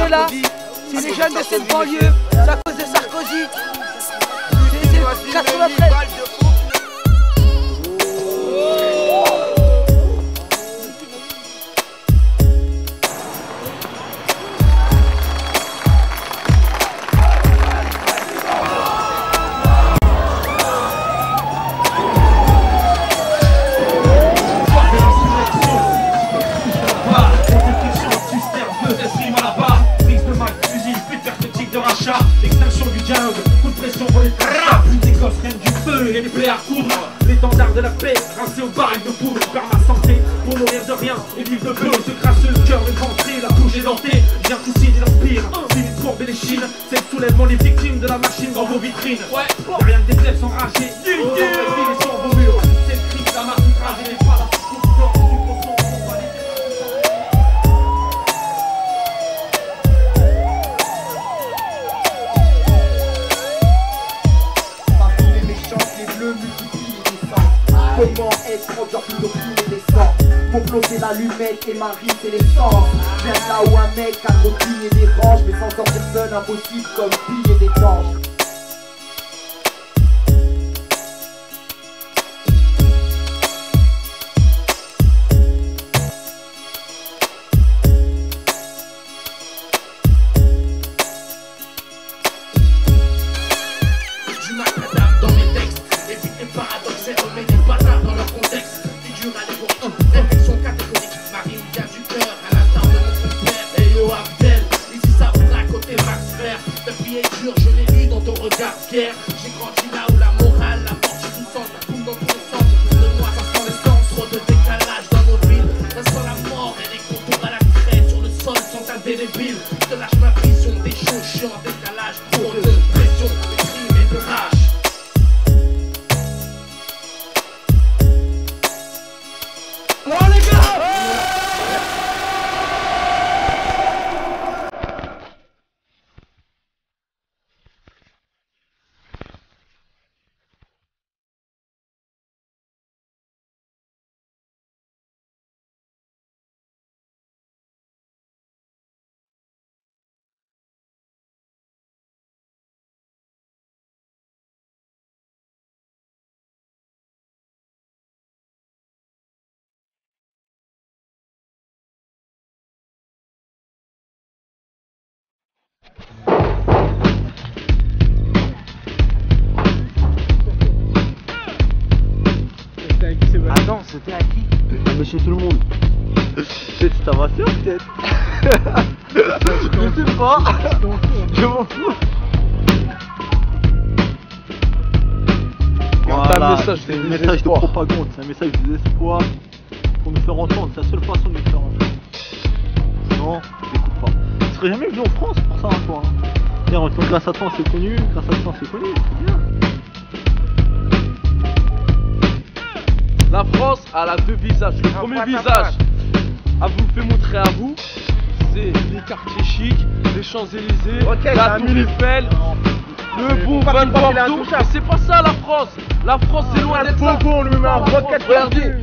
est là, c'est les jeunes de cette banlieue, c'est à cause de Sarkozy. C'est 93. Extinction du dialogue, coup de pression pour les trappes. Des gosses règnent du feu et les plaies à coudre. L'étendard de la paix, rincé au baril de poudre. Par ma santé, pour mourir de rien et vivre de peu. Ce crasseux, le cœur éventré, la bouche édentée. Vient toucher l'empire, finit de courber les chines. C'est le soulèvement, les victimes de la machine dans vos vitrines. Y'a rien que des plebs enragés, filés sur vos murs. C'est le cri de la masse outragée, les pas la souffrance du consent. Comment être encore plutôt plus décent? Pour planter l'allumette et Marie c'est l'essence. Viens de là où un mec a gros et des ranges, mais sans sortir seul impossible comme piller des tanges. Du macadam dans mes textes, évite les paradoxes et remets des bâtards dans leur contexte. Figure allégorique, réflexion catégorique. Ma rime vient du cœur, à l'instar de mon père. Et yo Abdel, ici ça voudra côté Max Fer. Ta vie est dure, je l'ai lu dans ton regard fier. J'ai grandi là où la morale, la mort du sang, la boum dans tous les sens. De moi ça sent l'essence, trop de décalage dans nos villes. Ça sent la mort et les contours à la crête. Sur le sol sont indélébiles. Je te lâche ma vision, des choses chiants, décalage. Trop de pression, de crime et de rage. Attends, c'était à qui? Monsieur tout le monde. Peut-être c'est ta ma soeur peut-être. Je sais pas. Je m'en fous. Voilà, c'est un message de propagande, c'est un message de désespoir pour nous faire entendre, c'est la seule façon de nous faire entendre. Sinon, t'écoutes pas. Tu serais jamais venu en France pour ça, toi. Tiens, grâce à toi c'est connu, grâce à toi c'est connu, c'est bien. La France a la deux visages. Le premier visage, à vous fait montrer à vous, c'est les quartiers chics, les Champs-Élysées, la Tour Eiffel, le bon vin de Bordeaux. Mais c'est pas ça la France. La France c'est loin d'être ça. Regardez,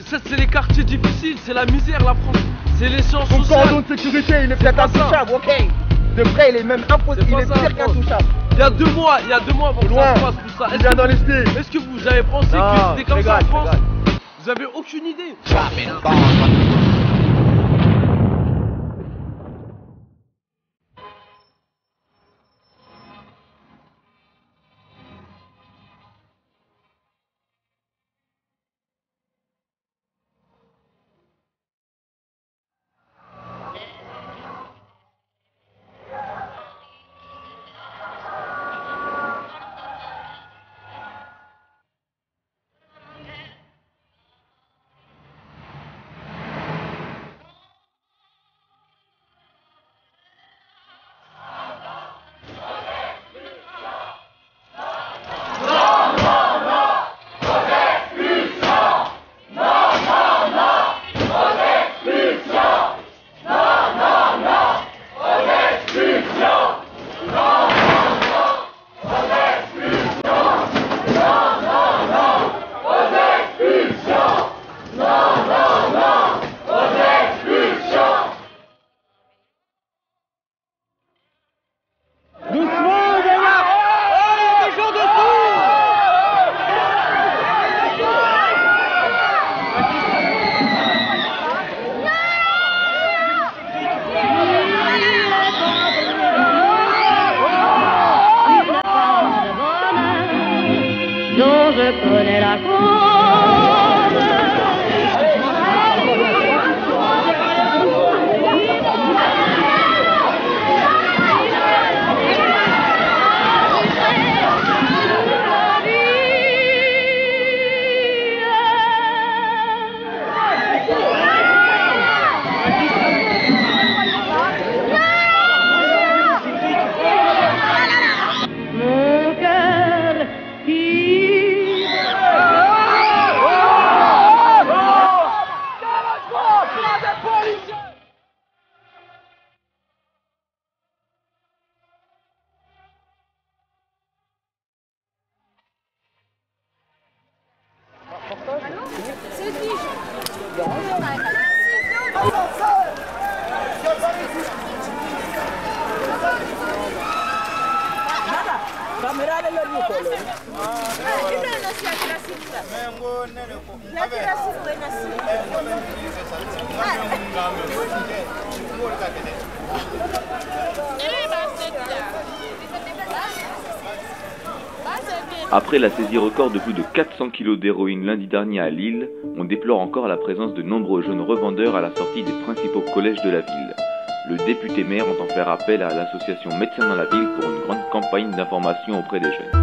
c'est les quartiers difficiles, c'est la misère la France. C'est les sciences sociales. Son cordon de sécurité, il est peut-être intouchable, ok. De près, il est même impossible, il est pire qu'intouchable. Il y a 2 mois avant que ça se passe tout ça. Est-ce que vous avez pensé que c'était comme ça en France? Vous avez aucune idée. connais la cause. Après la saisie record de plus de 400 kg d'héroïne lundi dernier à Lille, on déplore encore la présence de nombreux jeunes revendeurs à la sortie des principaux collèges de la ville. Le député maire entend faire appel à l'association Médecins dans la ville pour une grande campagne d'information auprès des jeunes.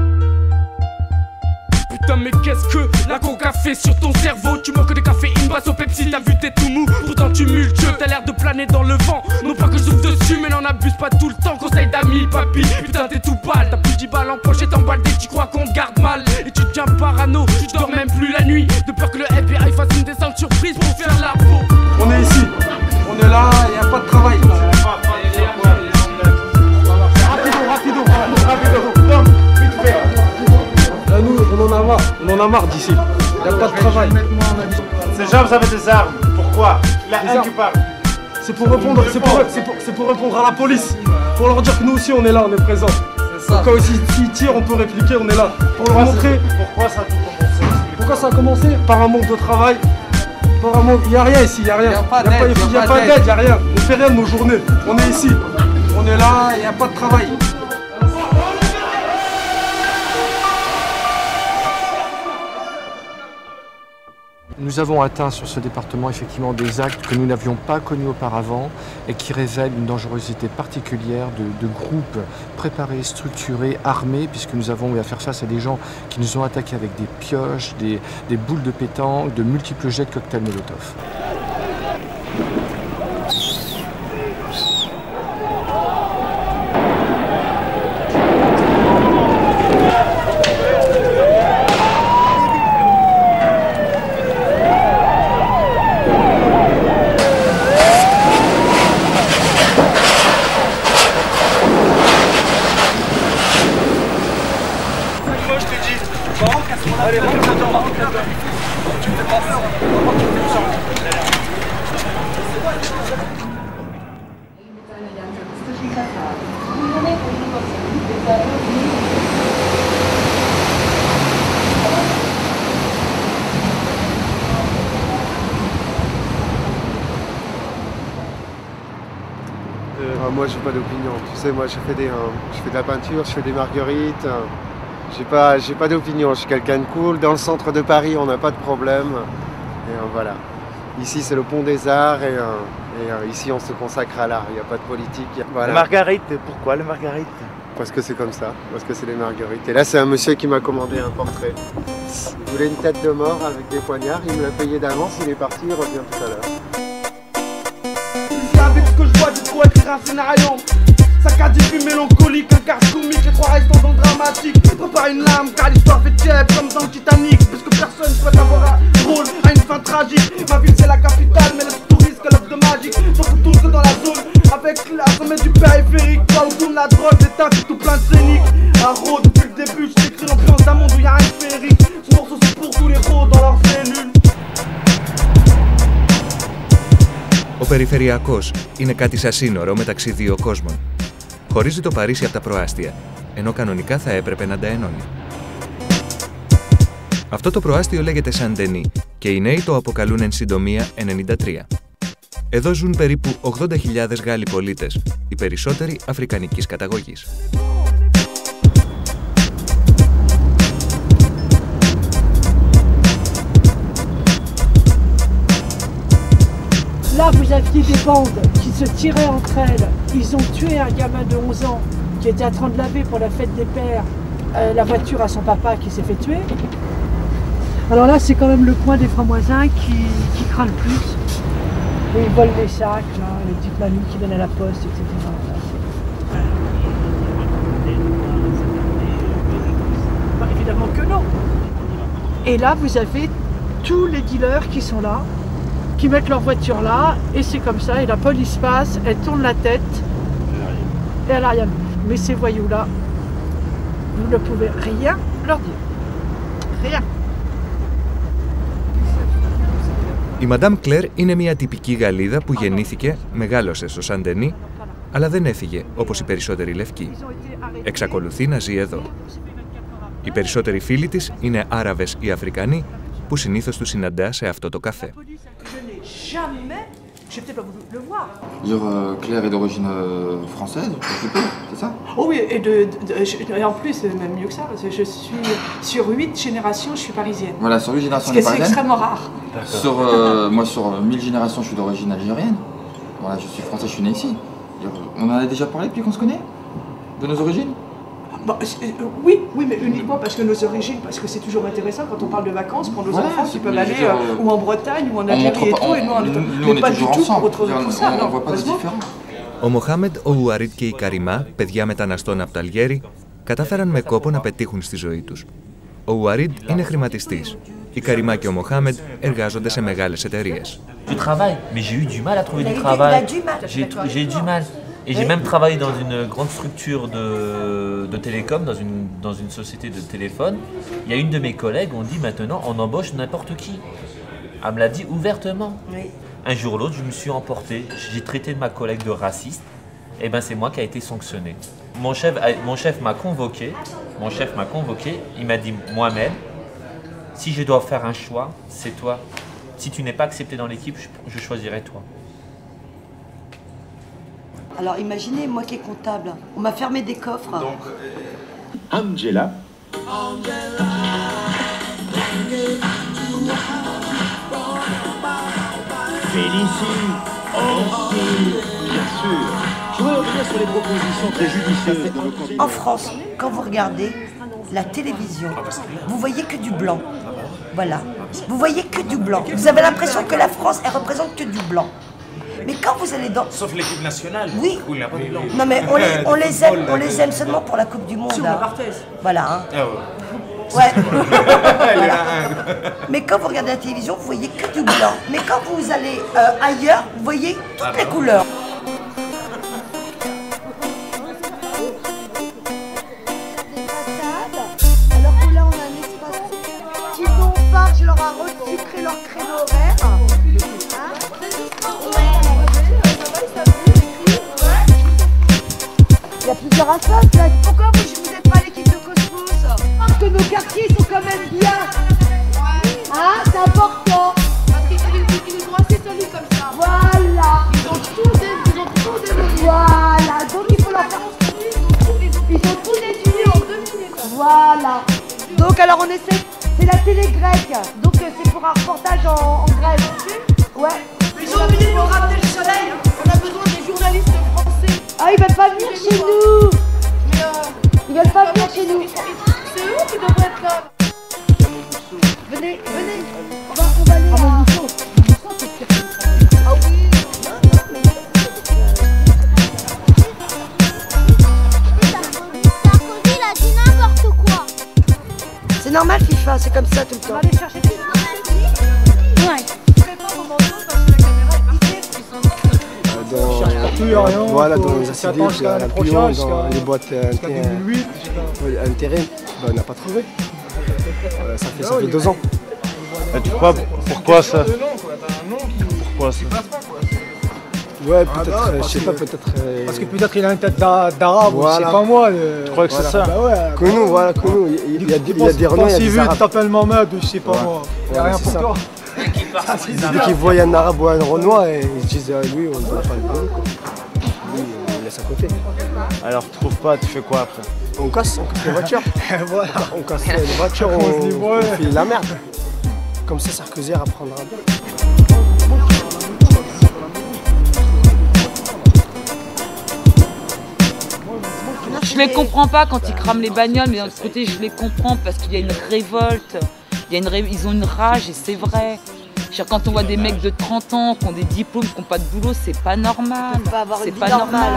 Putain mais qu'est-ce que la coca fait sur ton cerveau? Tu manques de caféine, passe au Pepsi, t'as vu t'es tout mou. Pourtant tu multieux, t'as l'air de planer dans le vent. Non pas que je souffle dessus mais n'en abuse pas tout le temps. Conseil d'amis, papy, putain t'es tout pâle. T'as plus 10 balles en poche et t'emballes dès que tu crois qu'on te garde mal. Et tu deviens parano, tu dors même plus la nuit. De peur que le FBI fasse une descente surprise pour faire la peau. On est ici, on est là, y'a pas de travail. Rapido. Là nous, on en a marre d'ici. Y'a pas de travail. Ces gens avaient des armes. Pourquoi? Il y a un qui parle. C'est pour répondre à la police. Pour leur dire que nous aussi on est là, on est présents. C'est ça. Quand s'ils tirent, on peut répliquer, on est là. Pour leur montrer. Pourquoi ça a tout commencé? Pourquoi ça a commencé? Par un manque de travail. Par un manque. Il n'y a rien ici, il n'y a rien. Il n'y a pas d'aide, il n'y a rien. On fait rien de nos journées. On est ici. On est là, il n'y a pas de travail. Nous avons atteint sur ce département effectivement des actes que nous n'avions pas connus auparavant et qui révèlent une dangerosité particulière de groupes préparés, structurés, armés, puisque nous avons eu à faire face à des gens qui nous ont attaqués avec des pioches, des boules de pétanque, de multiples jets de cocktails Molotov. Moi j'ai pas d'opinion, tu sais, moi je fais de la peinture, je fais des marguerites, j'ai pas d'opinion, je suis quelqu'un de cool. Dans le centre de Paris on n'a pas de problème, et voilà. Ici c'est le pont des arts et ici on se consacre à l'art, il n'y a pas de politique. Voilà. Les marguerites, pourquoi les marguerites? Parce que c'est comme ça, parce que c'est les marguerites. Et là c'est un monsieur qui m'a commandé un portrait. Il voulait une tête de mort avec des poignards, il me l'a payé d'avance, il est parti, il revient tout à l'heure. Avec ce que je vois, j'ai trop écrire un scénario. Saccadé, mélancolique, un quart comique, les trois restent en dramatique. Prépare une lame, car l'histoire fait tiède comme dans le Titanic. Puisque personne souhaite avoir un rôle à une fin tragique. Ma ville c'est la capitale, mais laisse tout risque l'œuvre de magique. Sauf que tout que dans la zone, avec la sommet du périphérique. Là où tourne la drogue, l'état c'est tout plein de scéniques. Un rôle depuis le début, je t'écris l'ambiance d'un monde où y'a rien de féerique. Ce morceau c'est pour tous les rôles dans leurs cellules. Ο Περιφερειακός είναι κάτι σαν σύνορο μεταξύ δύο κόσμων. Χωρίζει το Παρίσι από τα προάστια, ενώ κανονικά θα έπρεπε να τα ενώνει. Αυτό το προάστιο λέγεται Σαντενί και οι νέοι το αποκαλούν εν συντομία 93. Εδώ ζουν περίπου 80.000 Γάλλοι πολίτες, οι περισσότεροι αφρικανικής καταγωγής. là, vous aviez des bandes qui se tiraient entre elles. Ils ont tué un gamin de 11 ans qui était en train de laver pour la fête des pères la voiture à son papa qui s'est fait tuer. Alors là, c'est quand même le coin des Framoisins qui craint le plus. Et ils volent les sacs, là, les petites mamies qui viennent à la poste, etc. Bah, évidemment que non. Et là, vous avez tous les dealers qui sont là, qui mettent leur voiture là, et c'est comme ça, et la police passe, elle tourne la tête, et elle n'a rien vu. Mais ces voyous-là, vous ne pouvez rien leur dire. Rien. Η Madame Claire είναι μια τυπική Γαλλίδα που γεννήθηκε, μεγάλωσε στο Σαντενί, αλλά δεν έφυγε όπως οι περισσότεροι λευκοί. Εξακολουθεί να ζει εδώ. Οι περισσότεροι φίλοι της είναι Άραβες ή Αφρικανοί που συνήθως τους συναντά σε αυτό το καφέ. Claire est d'origine française, c'est ça? Oh oui, et en plus, même mieux que ça, parce que je suis sur 8 générations, je suis parisienne. Voilà, sur 8 générations, ce qui est extrêmement rare. Moi, sur 1000 générations, je suis d'origine algérienne. Voilà, je suis français, je suis né ici. On en a déjà parlé depuis qu'on se connaît? De nos origines? Bon, oui, mais uniquement parce que nos origines, parce que c'est toujours intéressant quand on parle de vacances pour nos enfants qui peuvent aller ou en Bretagne ou en Algérie et tout, et nous on est pas du tout pour autre chose. On voit pas de différence. Ο Μοχάμεντ, ο Ουαρίτ και η Καριμά, παιδιά μεταναστών από το Αλγέρι, κατάφεραν με κόπο να πετύχουν στη ζωή τους. Ο Ουαρίτ είναι χρηματιστής. Η Καριμά και ο Μοχάμεντ εργάζονται σε μεγάλες εταιρείες. Je travaille, mais j'ai eu du mal à trouver du travail. J'ai du mal. Et j'ai même travaillé dans une grande structure de télécom, dans une société de téléphone. Il y a une de mes collègues, on dit maintenant on embauche n'importe qui. Elle me l'a dit ouvertement. Oui. Un jour ou l'autre, je me suis emporté. J'ai traité ma collègue de raciste. Et ben c'est moi qui a été sanctionné. Mon chef m'a convoqué. Il m'a dit Mohamed, si je dois faire un choix, c'est toi. Si tu n'es pas accepté dans l'équipe, je choisirai toi. Alors imaginez, moi qui est comptable, on m'a fermé des coffres. Donc, Angela. Félicie, aussi, bien sûr. Je voudrais revenir sur les propositions très judicieuses de nos candidats. En France, quand vous regardez la télévision, vous voyez que du blanc. Voilà. Vous voyez que du blanc. Vous avez l'impression que la France, elle représente que du blanc. Mais quand vous allez dans... Sauf l'équipe nationale. Oui. Non mais on les aime seulement pour la Coupe du Monde. Sur la Barthez. Voilà. Hein. Ah ouais. Voilà. Mais quand vous regardez la télévision, vous voyez que du blanc. Mais quand vous allez ailleurs, vous voyez toutes les couleurs. Alors que là, on a un espace qui bombardent, je leur ai resucré leur créneau horaire. Il y a plusieurs assos là. Pourquoi vous n'êtes pas l'équipe de Cosmos? Parce que nos quartiers sont quand même bien. Ah, c'est important. Parce qu'ils sont assez solides comme ça. Voilà. Ils ont tout démoli. Voilà. Donc il faut leur faire. Ils ont tout détruit en 2 minutes. Voilà. Donc alors on essaie. C'est la télé grecque. Donc c'est pour un reportage en Grèce. Ouais. Ils ont oublié de nous ramener le soleil. On a besoin des journalistes français. Ah, ils veulent pas venir chez nous. Ils veulent pas venir chez nous. C'est eux qui devraient être là. Venez. On va aller à... Ah oui. Sarkozy, il a dit n'importe quoi. C'est normal FIFA, c'est comme ça tout le temps. On va aller chercher des... Ouais. Voilà, dans les ACD, la Pion, dans les boîtes intérim, on n'a pas trouvé. Ça fait 2 ans. Et tu crois pourquoi ça? Pourquoi ça? Ouais, peut-être, je sais pas, peut-être. Parce que peut-être il a une tête d'arabe, voilà. je sais pas moi. Tu crois que c'est ça? Bah ouais, que nous, voilà, que nous. Il y a des Renault, il y a des Arabes. Tu t'appelles Mohamed, je sais pas moi. Il n'y a rien pour toi. Dès qu'ils voient un Arabe ou un Renoir, ils se disent lui, on ne doit pas le prendre. Lui, on laisse à côté. Alors tu trouves pas, tu fais quoi après? On casse les voitures. Voilà. On casse les voitures, on fait la merde. Comme ça, Sarkozy apprendra bien. Je les comprends pas quand ils crament les bagnoles, mais d'un autre côté, je les comprends parce qu'il y a une révolte. Ils ont une rage et c'est vrai. Quand on voit des mecs de 30 ans qui ont des diplômes, qui n'ont pas de boulot, c'est pas normal. C'est pas normal.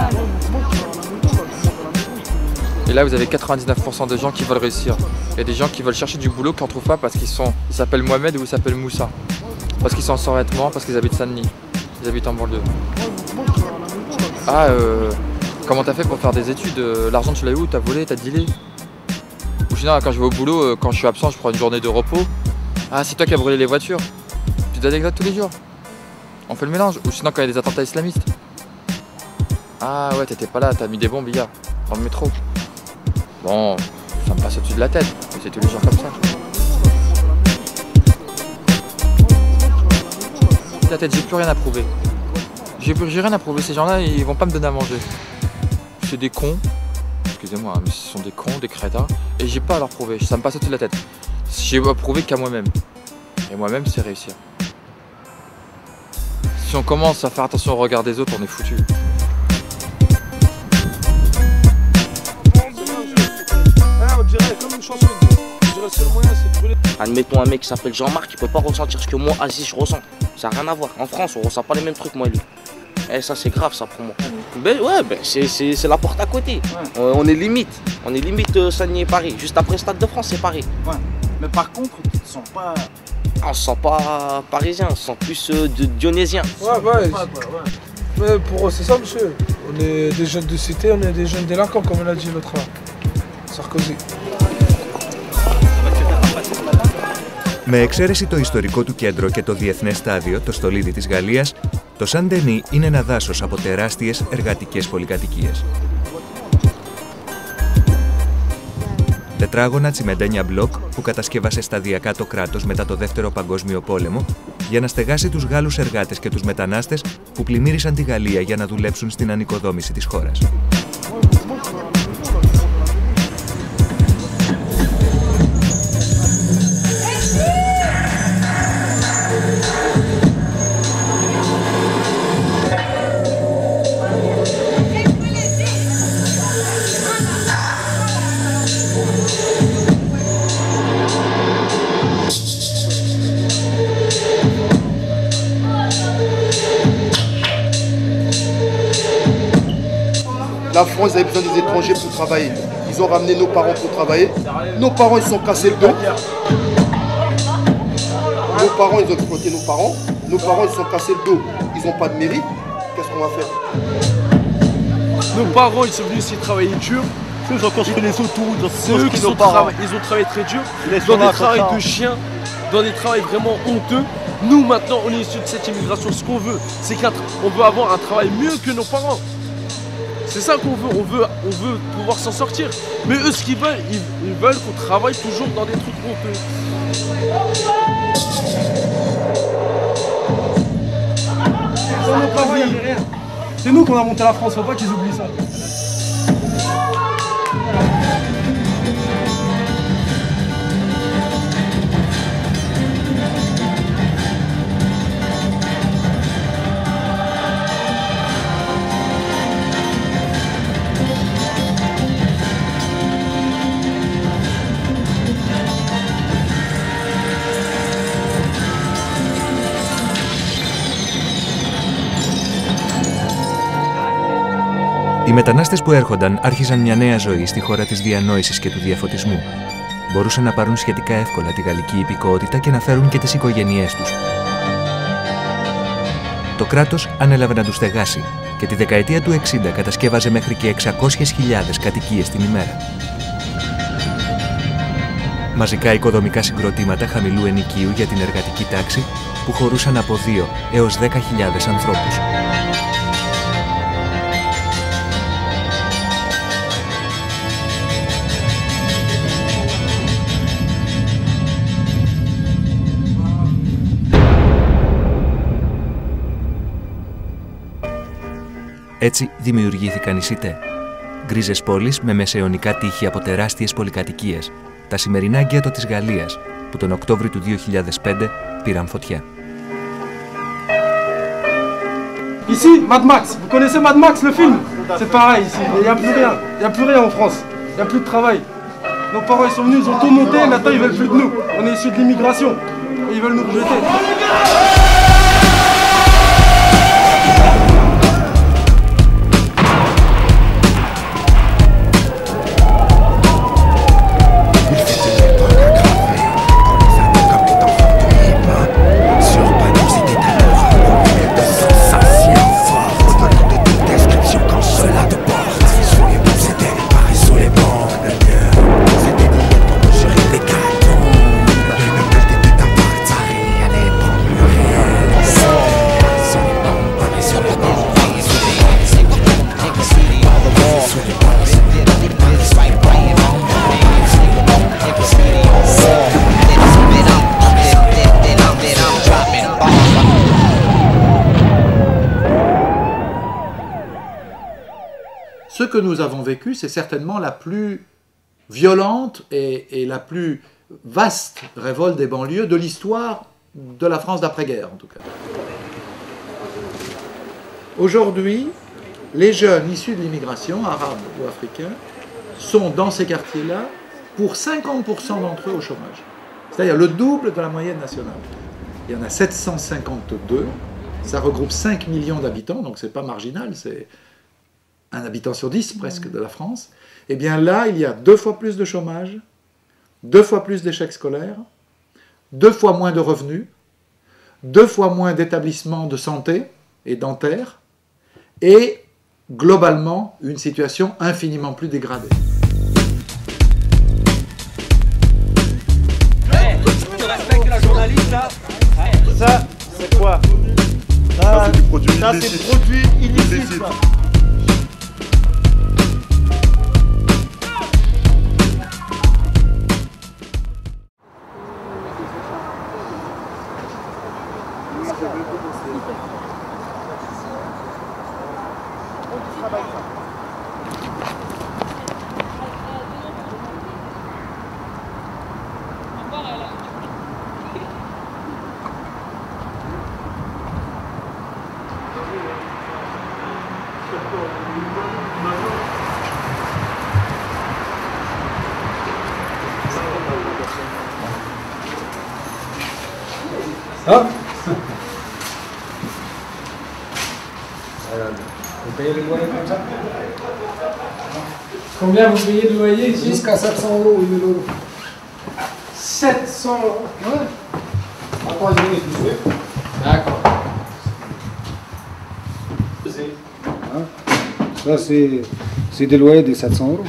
Et là, vous avez 99% de gens qui veulent réussir. Il y a des gens qui veulent chercher du boulot, qui n'en trouvent pas parce qu'ils s'appellent Mohamed ou ils s'appellent Moussa. Parce qu'ils sont en survêtement, parce qu'ils habitent Saint-Denis. Ils habitent en banlieue. Ah, comment t'as fait pour faire des études? L'argent, tu l'as eu où? T'as volé? T'as dealé? Ou sinon, quand je vais au boulot, quand je suis absent, je prends une journée de repos. Ah, c'est toi qui as brûlé les voitures. Des anecdotes tous les jours. On fait le mélange. Ou sinon quand il y a des attentats islamistes. Ah ouais, t'étais pas là, t'as mis des bombes hier, dans le métro. Bon, ça me passe au-dessus de la tête, mais c'est tous les jours comme ça. La tête, j'ai plus rien à prouver. J'ai rien à prouver, ces gens-là, ils vont pas me donner à manger. C'est des cons, excusez-moi, mais ce sont des cons, des crétins, et j'ai pas à leur prouver, ça me passe au-dessus de la tête. J'ai à prouver qu'à moi-même. Et moi-même, c'est réussir. Si on commence à faire attention au regard des autres, on est foutu. On dirait comme une chanson. Je dirais le seul moyen, c'est de brûler. Admettons un mec qui s'appelle Jean-Marc, il peut pas ressentir ce que moi, Aziz, je ressens. Ça n'a rien à voir. En France, on ressent pas les mêmes trucs, moi et lui. Et ça, c'est grave, ça, pour moi. Ben ouais, ben, c'est la porte à côté. Ouais. On est limite. On est limite Saint-Denis et Paris. Juste après le Stade de France, c'est Paris. Ouais. Mais par contre, ils ne sont pas... On se sent pas parisien, on se sent plus dionésien. Ouais. Mais pour eux, c'est ça, monsieur. On est des jeunes de cité, on est des jeunes délinquants, comme l'a dit l'autre Sarkozy. Με εξαίρεση το ιστορικό του κέντρο και το διεθνές στάδιο, το στολίδι της Γαλλίας, το Σαντενί είναι ένα δάσος από τεράστιες εργατικές πολυκατοικίες. Τετράγωνα τσιμεντένια μπλοκ που κατασκεύασε σταδιακά το κράτος μετά το Δεύτερο Παγκόσμιο Πόλεμο για να στεγάσει τους Γάλλους εργάτες και τους μετανάστες που πλημμύρισαν τη Γαλλία για να δουλέψουν στην ανοικοδόμηση της χώρας. La France avait besoin des étrangers pour travailler. Ils ont ramené nos parents pour travailler. Nos parents, ils se sont cassés le dos. Nos parents, ils ont exploité nos parents. Nos parents, ils se sont cassés le dos. Ils n'ont pas de mérite. Qu'est-ce qu'on va faire? Nos parents, ils sont venus ici travailler dur. Ils ont construit les autoroutes. C'est eux qui ont travaillé très dur. Dans des travails de chiens, dans des travails vraiment honteux. Nous, maintenant, on est issus de cette immigration. Ce qu'on veut, c'est qu'on veut avoir un travail mieux que nos parents. C'est ça qu'on veut, on veut pouvoir s'en sortir. Mais eux, ce qu'ils veulent, ils veulent qu'on travaille toujours dans des trucs honteux. Dans nos parents, il n'y avait rien. C'est nous qu'on a monté la France, faut pas qu'ils oublient ça. Οι μετανάστες που έρχονταν άρχιζαν μια νέα ζωή στη χώρα της διανόησης και του διαφωτισμού. Μπορούσαν να πάρουν σχετικά εύκολα τη γαλλική υπηκότητα και να φέρουν και τις οικογένειές τους. Το κράτος ανέλαβε να τους στεγάσει και τη δεκαετία του 60 κατασκεύαζε μέχρι και 600.000 κατοικίες την ημέρα. Μαζικά οικοδομικά συγκροτήματα χαμηλού ενοικίου για την εργατική τάξη που χωρούσαν από 2 έως 10.000 ανθρώπους. Έτσι δημιουργήθηκαν οι ΣΥΤΕ, γκρίζες πόλεις με μεσαιωνικά τείχη από τεράστιες πολυκατοικίες, τα σημερινά γκέτο της Γαλλίας, που τον Οκτώβρη του 2005 πήραν φωτιά. Ici, Mad Max. Vous connaissez Mad Max, le film? C'est pareil ici. Il n'y a plus rien. Il n'y a plus rien en France. Il n'y a plus de travail. Nos parents ils sont venus, ils ont tout monté, maintenant ils veulent plus de nous. On est issus de l'immigration. Et ils veulent nous rejeter. Ce que nous avons vécu, c'est certainement la plus violente et la plus vaste révolte des banlieues de l'histoire de la France d'après-guerre, en tout cas. Aujourd'hui, les jeunes issus de l'immigration, arabes ou africains, sont dans ces quartiers-là pour 50% d'entre eux au chômage. C'est-à-dire le double de la moyenne nationale. Il y en a 752, ça regroupe 5 millions d'habitants, donc c'est pas marginal, c'est un habitant sur 10 presque de la France. Et bien là, il y a 2 fois plus de chômage, 2 fois plus d'échecs scolaires, 2 fois moins de revenus, 2 fois moins d'établissements de santé et dentaires, et globalement une situation infiniment plus dégradée. Tu respectes la journaliste là? Ça, c'est quoi? Ça, c'est du produit illicite. Ça, c'est produit illicite. Ah. Vous payez le loyer comme ça? Combien vous payez de loyer ici? Jusqu'à 700 € ou 1000 €. 700 €? Ouais. Attends, je vais toucher. D'accord. Ça, c'est des loyers de 700 €.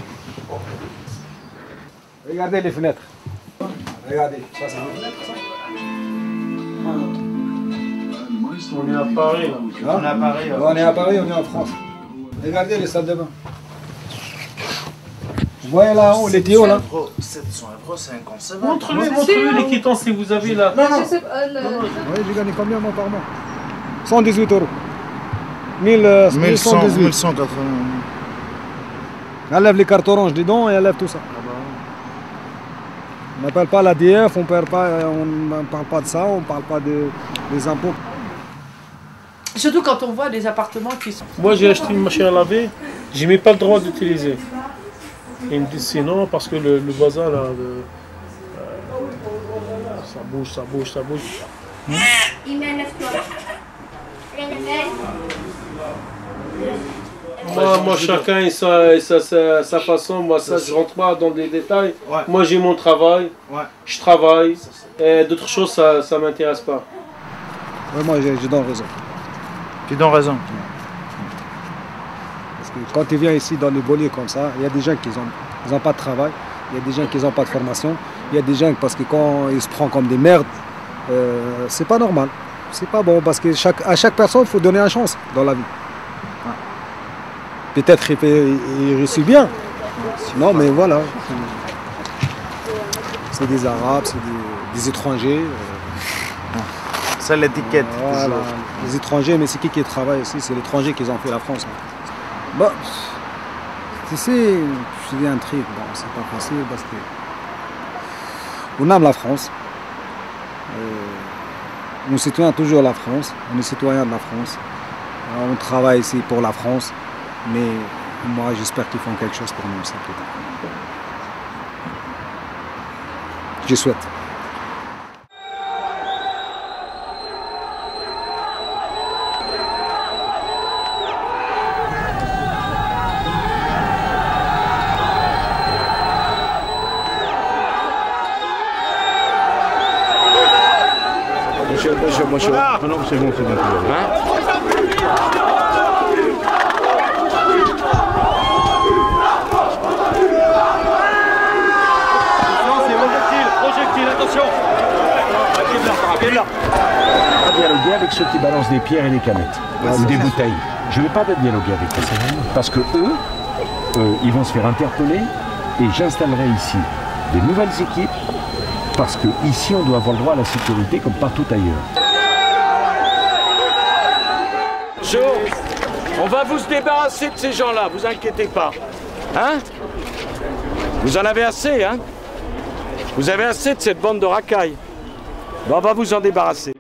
Regardez les fenêtres. Regardez, ça c'est vos fenêtres, ça? On est à Paris. On est à Paris. On est à Paris, on est en France. Regardez les salles de bain. Vous voyez là-haut, les tuyaux là? 700 €, c'est inconcevable. Montrez-lui les quittances si vous avez là. Non. Oui, j'ai gagné combien moi par mois? 118 €. 1118. 1180. Elle lève les cartes oranges dedans et elle lève tout ça. On n'appelle pas l'ADF, on ne parle pas de ça, on ne parle pas des impôts. Surtout quand on voit des appartements qui sont... Moi j'ai acheté une machine à laver, j'ai même pas le droit d'utiliser. Ils me disent sinon parce que le voisin là, ça bouge. Moi chacun et sa façon, moi ça je rentre pas dans des détails. Ouais. Moi j'ai mon travail, je travaille, et d'autres choses ça m'intéresse pas. Ouais, moi j'ai donne raison. Tu donnes raison. Parce que quand tu viens ici dans les banlieues comme ça, il y a des gens qui n'ont pas de travail, il y a des gens qui n'ont pas de formation, il y a des gens parce que quand ils se prennent comme des merdes, c'est pas normal. C'est pas bon parce que à chaque personne, il faut donner une chance dans la vie. Peut-être qu'il réussit bien, sinon, mais voilà. C'est des Arabes, c'est des étrangers. C'est l'étiquette. Voilà, les étrangers, mais c'est qui travaille ici? C'est l'étranger qui ont fait la France. Bah, tu sais, je dis un truc, bon, c'est pas facile parce que on aime la France. On citoyen toujours la France, on est citoyen de la France. On travaille ici pour la France, mais moi j'espère qu'ils font quelque chose pour nous, ça plus tard. Je souhaite. Bonjour. Non, c'est bon, c'est bon. Projectile, attention. Pas dialoguer avec ceux qui balancent des pierres et des canettes ou des bouteilles. Je ne vais pas dialoguer avec eux. Parce que eux, ils vont se faire interpeller et j'installerai ici des nouvelles équipes parce que ici on doit avoir le droit à la sécurité comme partout ailleurs. On va vous se débarrasser de ces gens-là, vous inquiétez pas. Hein? Vous en avez assez, hein? Vous avez assez de cette bande de racailles. Ben, on va vous en débarrasser.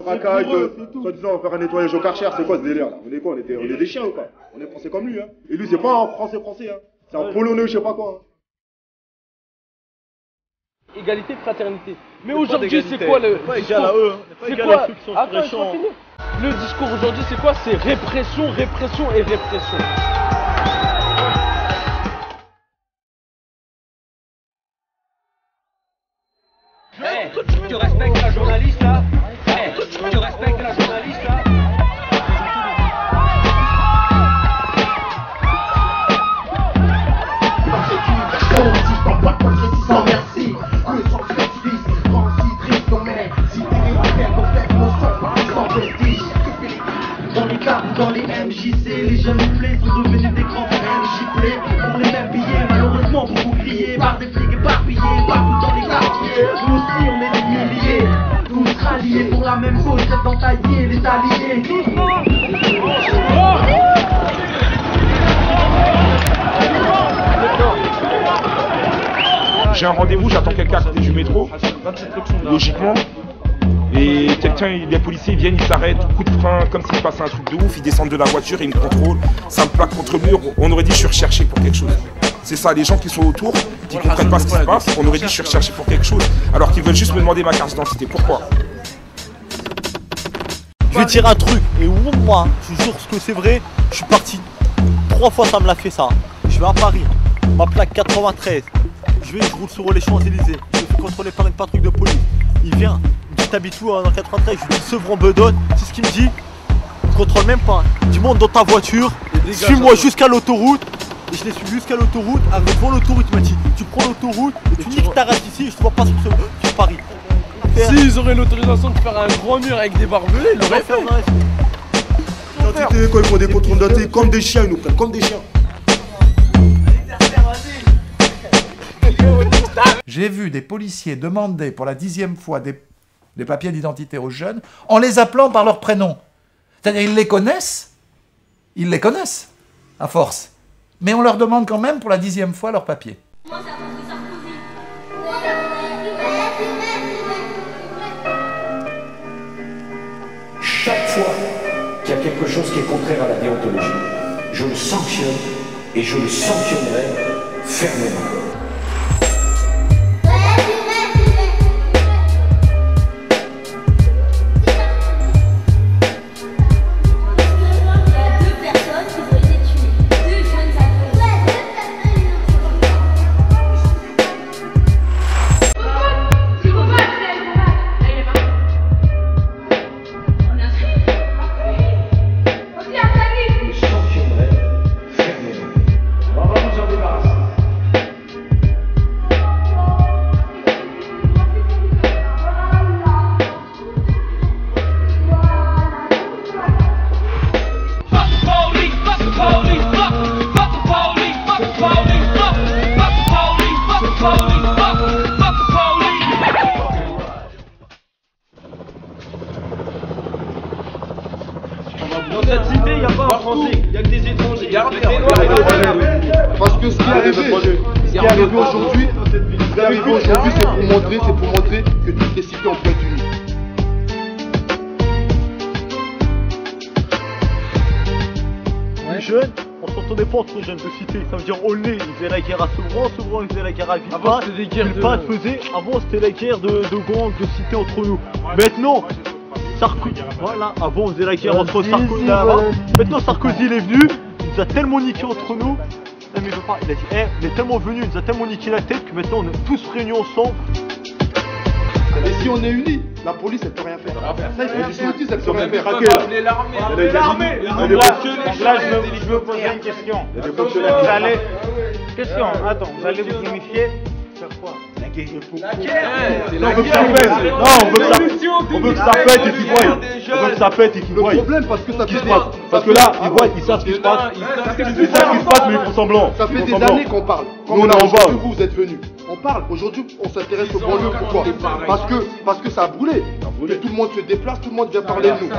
Racaille, soi-disant faire un nettoyage au Karcher, c'est quoi ce délire là? On est quoi? On est des chiens ou quoi? On est français comme lui, hein. Et lui c'est pas un français hein. C'est un polonais, je sais pas quoi. Hein. Égalité, fraternité. Mais aujourd'hui c'est quoi le discours? C'est quoi? Attends, je vais finir. Le discours aujourd'hui c'est quoi? C'est répression, répression et répression. Hey, tu respectes la journaliste là? Tu respectes la journaliste là? Sans merci, le sang se utilise, rend si triste qu'on met. Si t'es les repères, qu'on fait nos sons, sans prestige. Dans les cars ou dans les MJC, les jeunes plaies sont devenus des grands MJP. Pour les mêmes billets, malheureusement beaucoup criés par des flics éparpillés partout dans les quartiers. Nous aussi on est des milliers, tous ralliés pour la même cause, celle d'entailler les alliés. J'ai un rendez-vous, j'attends quelqu'un à côté du métro, logiquement. Et les policiers viennent, ils s'arrêtent, coup de frein, comme s'il se passait un truc de ouf, ils descendent de la voiture, ils me contrôlent, ça me plaque contre le mur, on aurait dit je suis recherché pour quelque chose. C'est ça, les gens qui sont autour, qui ne comprennent pas ce qui se passe, on aurait dit je suis recherché pour quelque chose, alors qu'ils veulent juste me demander ma carte d'identité. Pourquoi? Je vais dire un truc, et moi, je jure ce que c'est vrai, je suis parti 3 fois, ça me l'a fait ça. Je vais à Paris, ma plaque 93. Je roule sur les Champs-Élysées, je me fais contrôler par une patrouille de police. Il vient, il me dit t'habites où dans 93, je lui dis Sevran-Bedonne, c'est ce qu'il me dit. Il me contrôle même pas, tu montes dans ta voiture, suis-moi jusqu'à l'autoroute. Et je l'ai suivi jusqu'à l'autoroute, arrivé devant l'autoroute, il m'a dit tu prends l'autoroute et tu niques ta race ici, je te vois pas sur Paris. S'ils auraient l'autorisation de faire un grand mur avec des barbelés, ils l'auraient fait. Quand ils font des contrôles d'identité comme des chiens, ils nous prennent comme des chiens. J'ai vu des policiers demander pour la 10e fois des papiers d'identité aux jeunes en les appelant par leur prénom. C'est-à-dire ils les connaissent, à force. Mais on leur demande quand même pour la 10e fois leurs papiers. Chaque fois qu'il y a quelque chose qui est contraire à la déontologie, je le sanctionne et je le sanctionnerai fermement. Parce que ce qui est arrivé aujourd'hui, c'est pour montrer que toutes les cités ont pu être unies. Les jeunes, on s'entendait pas entre jeunes de cité. Ça veut dire Aulnay, ils faisaient la guerre à Sevran, ils faisaient la guerre à Villepinte. Avant c'était la guerre de gangs, de cité entre nous. Maintenant, Sarkozy, voilà, avant on faisait la guerre entre Sarkozy et là-bas. Maintenant Sarkozy il est venu, il nous a tellement niqué entre nous. Non, mais il a dit, il est tellement venu, il nous a tellement niqué la tête que maintenant on est tous réunis ensemble. Et si on est unis, la police elle peut rien faire. Ça, il faut du justice, elle peut rien faire. L'armée. Là, je veux poser une question. Question, attends, vous allez vous unifier sur quoi? La guerre. On veut que ça pète. On veut que ça pète et qu'ils voient. On veut que ça pète et qu'ils voient. Le problème, parce que ça fait des... Parce que là, ils voient, ils savent ce qui se passe. Ils savent ce qui se passe, mais ils font semblant. Ça fait des années qu'on parle. Nous, on est en bas. Vous êtes venus. On parle. Aujourd'hui, on s'intéresse aux banlieues. Pourquoi? Parce que ça a brûlé. Que tout le monde se déplace, tout le monde vient parler de nous.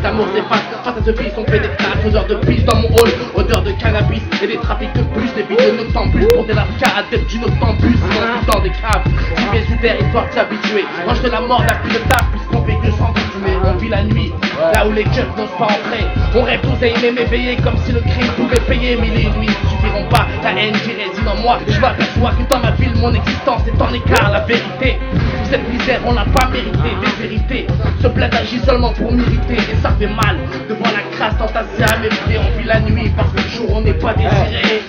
D'amour des face à ce fils, on fait des faiseurs de pisse dans mon hall. Odeur de cannabis et des trafics de plus. Des vidéos noctambules pour des lascades, des petits noctambules. Sinon dans des caves, si mes super histoires t'habituer. Range de la mort d'un plus de taf, puisqu'on fait que sans continuer. On vit la nuit, là où les keufs n'osent pas entrer. On rêve tous à aimer m'éveiller comme si le crime pouvait payer. Mais les nuits ne suffiront pas, la haine qui réside en moi. Je m'aperçois que dans ma ville, mon existence est en écart. La vérité, cette misère, on n'a pas mérité. Déshérité, ce bled agit seulement pour m'irriter. Et ça fait mal de voir la crasse entassée à mes pieds. On vit la nuit parce que le jour on n'est pas désiré.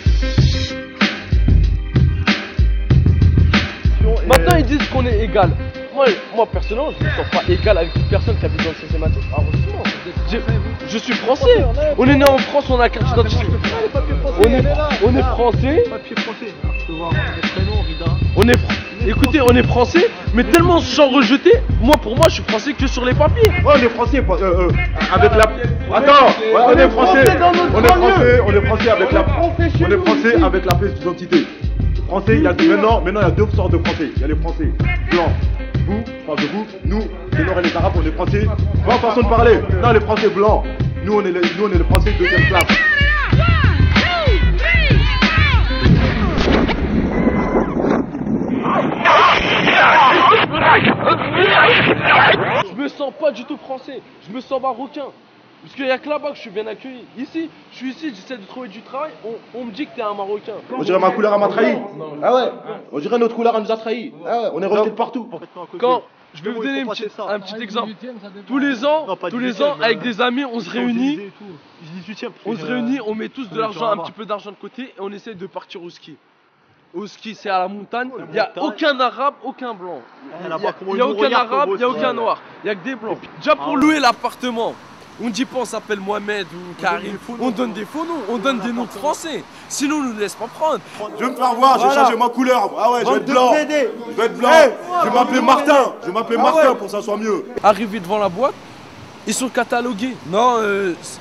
Maintenant ils disent qu'on est égal. Moi personnellement je ne me sens pas égal avec toute personne qui habite dans le 16e arrondissement. Je suis français. On est né en France, on a la carte d'identité. On est français. Écoutez, on est français, mais tellement sans rejeter. Pour moi, je suis français que sur les papiers. Ouais, on est français avec la. Attends, on est français. On est français avec la. On est français avec la pièce d'identité. Français, maintenant il y a deux sortes de français. Il y a les français blancs. Vous, je parle de vous. Nous, les Noirs et les Arabes, on est français. Bonne façon de parler. Non, les français blancs. Nous, on est les français de deuxième classe. Je me sens pas du tout français, je me sens marocain. Parce qu'il y a que là-bas que je suis bien accueilli. Ici, je suis ici, j'essaie de trouver du travail, on me dit que t'es un Marocain. On dirait ma couleur m'a trahi. Ah ouais. On dirait notre couleur nous a trahi. Ah ouais, on est rejeté de partout. Quand je vais vous donner un petit exemple. Tous les ans, avec des amis, on se réunit. On se réunit, on met tous de l'argent, un petit peu d'argent de côté et on essaie de partir au ski. Au ski, c'est à la montagne. Il n'y a aucun arabe, aucun blanc. Il n'y a aucun arabe, il n'y a aucun noir. Il n'y a que des blancs. Déjà pour louer l'appartement, on ne dit pas on s'appelle Mohamed ou Karim. On donne des faux noms, on donne des noms français. Sinon, on ne nous laisse pas prendre. Je vais me faire voir, j'ai changé ma couleur. Ah ouais, je vais être blanc. Je vais être blanc. Je vais m'appeler Martin. Je vais m'appeler Martin pour que ça soit mieux. Arrivé devant la boîte, ils sont catalogués. Non,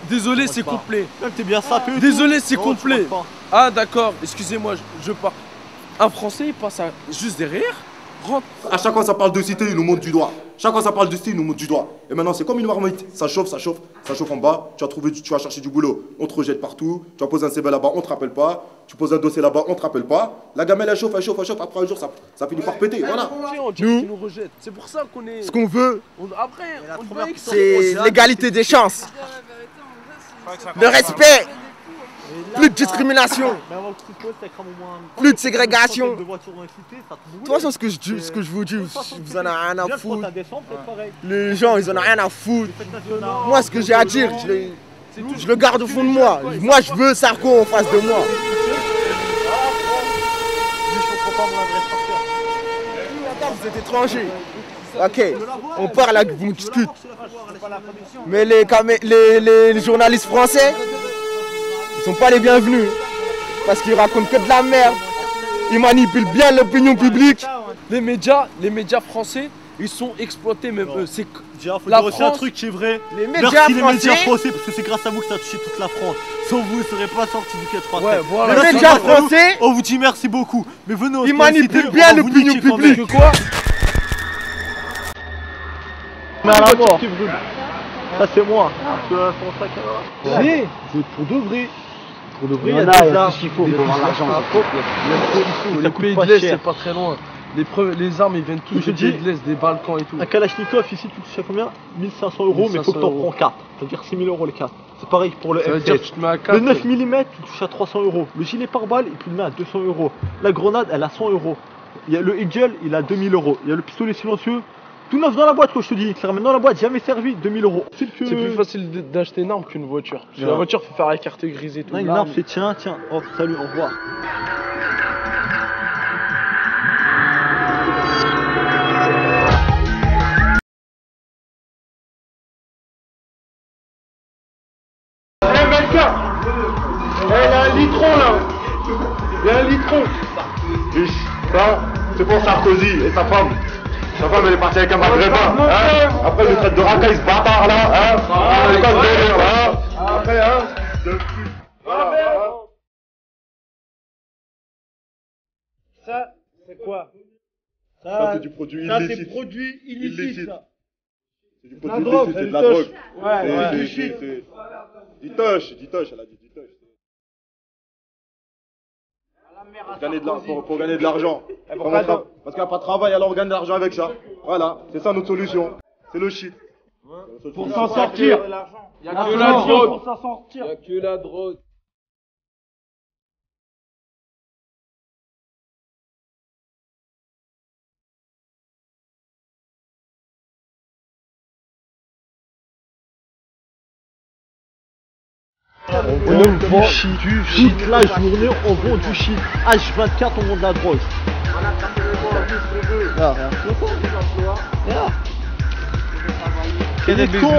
désolé, c'est complet. T'es bien sapé. Désolé, c'est complet. Ah d'accord, excusez-moi, je pars. Un Français, il passe juste derrière, rentre. À chaque fois ça parle de cité, il nous montre du doigt. Chaque fois ça parle de cité, il nous montre du doigt. Et maintenant c'est comme une marmite, ça chauffe en bas. Tu vas chercher du boulot, on te rejette partout. Tu vas poser un CV là-bas, on te rappelle pas. Tu poses un dossier là-bas, on te rappelle pas. La gamelle elle chauffe. Après un jour ça finit par péter. Voilà. Nous rejettent. C'est pour ça qu'on est. Ce qu'on veut, après, c'est l'égalité des chances. Le respect. Plus de discrimination, plus de ségrégation. De toute façon, ce que je vous dis, vous en avez rien à foutre. Les gens, ils en ont rien à foutre. Moi, ce que j'ai à dire, je le garde au fond de moi. Moi, je veux Sarko en face de moi. Vous êtes étrangers. Ok, on parle avec vous, on discute. Mais les journalistes français, ils sont pas les bienvenus parce qu'ils racontent que de la merde. Ils manipulent bien l'opinion publique. Les médias français, ils sont exploités même eux. C'est la France, un truc qui est vrai. Les médias français, parce que c'est grâce à vous que ça a touché toute la France. Sans vous, ils ne seraient pas sortis du 4 ouais, voilà. Les médias français, on vous dit merci beaucoup. Mais venez, ils manipulent bien l'opinion publique. Quoi? Mais à la mort. Ça c'est moi. Tu as son sac à main. C'est pour de vrai. Pour de vrai, il y a des armes. tout ce qu'il faut pour avoir l'argent. Les pays de l'Est, c'est pas très loin. Les armes, ils viennent tous des pays de l'Est, des Balkans et tout. Un Kalachnikov ici, tu touches à combien? 1500 €, mais il faut que tu en prends 4. C'est-à-dire 6 000 € les 4. C'est pareil pour le M16. Le 9 mm, tu touches à 300 €. Le gilet pare-balles, tu le mets à 200 €. La grenade, elle a 100 €. Il y a le Eagle, il a 2000 €. Il y a le pistolet silencieux. Tout neuf dans la boîte, quoi, je te dis. Clairement, dans la boîte, jamais servi, 2000 €. C'est plus facile d'acheter une arme qu'une voiture. Parce que la voiture, faut faire la carte grise et tout. Non, une arme, c'est tiens, oh, salut, au revoir. Il y a un litron là. Il y a un litron. Ça, c'est pour Sarkozy et sa femme. Sa femme, elle est partie avec un maghrébin. Hein? Après, le traite de racaille, ce bâtard là. Hein? Après, hein? Ça, c'est quoi? Ça, c'est du produit illicite. Ça, c'est produit illicite. C'est du produit illicite, c'est de la drogue. Ouais, du shit. Ditoche, elle a dit ditoche. Pour gagner de l'argent. Parce qu'il n'y a pas de travail, alors on gagne de l'argent avec ça. Voilà, c'est ça notre solution. C'est le shit. Pour s'en sortir. Il n'y a que la drogue. Il n'y a que la drogue. On vend du shit. Toute la journée, on vend du shit. H24, on vend de la drogue. Là, cahier de compte.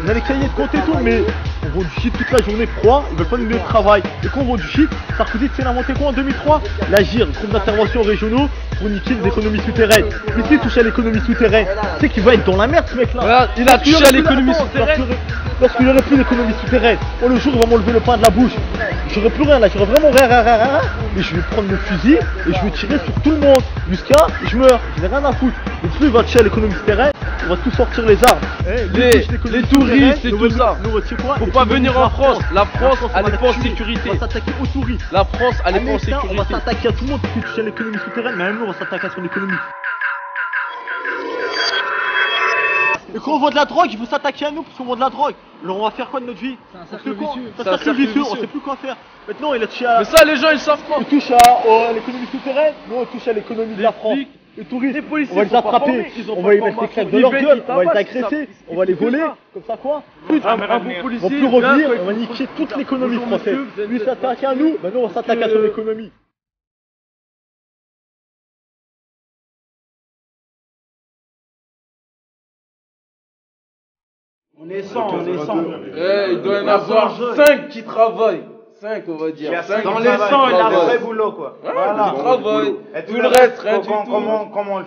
On a les cahiers de compte et tout, mais on vend du shit toute la journée. Pourquoi? Ils veulent pas nous donner de travail. Et quand on vend du shit, Sarkozy, tu sais, il a inventé quoi en 2003? La GIR, groupe d'intervention régionaux pour niquer les économies souterraines. Mais s'il touche à l'économie souterraine, tu sais qu'il va être dans la merde ce mec là. Voilà, il a touché à l'économie souterraine. Parce qu'il n'y aurait plus d'économie souterraine. Oh, le jour, il va m'enlever le pain de la bouche. J'aurais plus rien là, j'aurais vraiment rien. Et je vais prendre le fusil et je vais tirer sur tout le monde. Jusqu'à je meurs, je n'ai rien à foutre. Et puis il va toucher à l'économie souterraine, on va tout sortir les armes. Les touristes et tout ça. Faut pas venir en France. La France, elle est pas en sécurité. On va s'attaquer aux touristes. La France, elle est pas en sécurité. On va s'attaquer à tout le monde qui touche à l'économie souterraine, mais même nous, on va s'attaquer à son économie. Et quand on vend de la drogue, il faut s'attaquer à nous parce qu'on vend de la drogue. Alors on va faire quoi de notre vie? C'est un cercle vicieux. C'est un cercle vicieux, on sait plus quoi faire. Maintenant il a touché à... Mais ça les gens ils savent pas. On touche à l'économie souterraine, nous on touche à l'économie de la France. Les touristes, on va les attraper, on va les mettre des crêpes de leur gueule, on va les agresser, on va les voler, comme ça quoi. Plus on va plus revenir, on va niquer toute l'économie française. Lui s'attaque à nous, maintenant on s'attaque à son économie. On est 100. Il doit y en avoir 5 qui travaillent. 5 on va dire. Dans les 100, il a un vrai boulot quoi. Voilà. Ils travaillent. Et tout le reste, rien du tout. Comment ils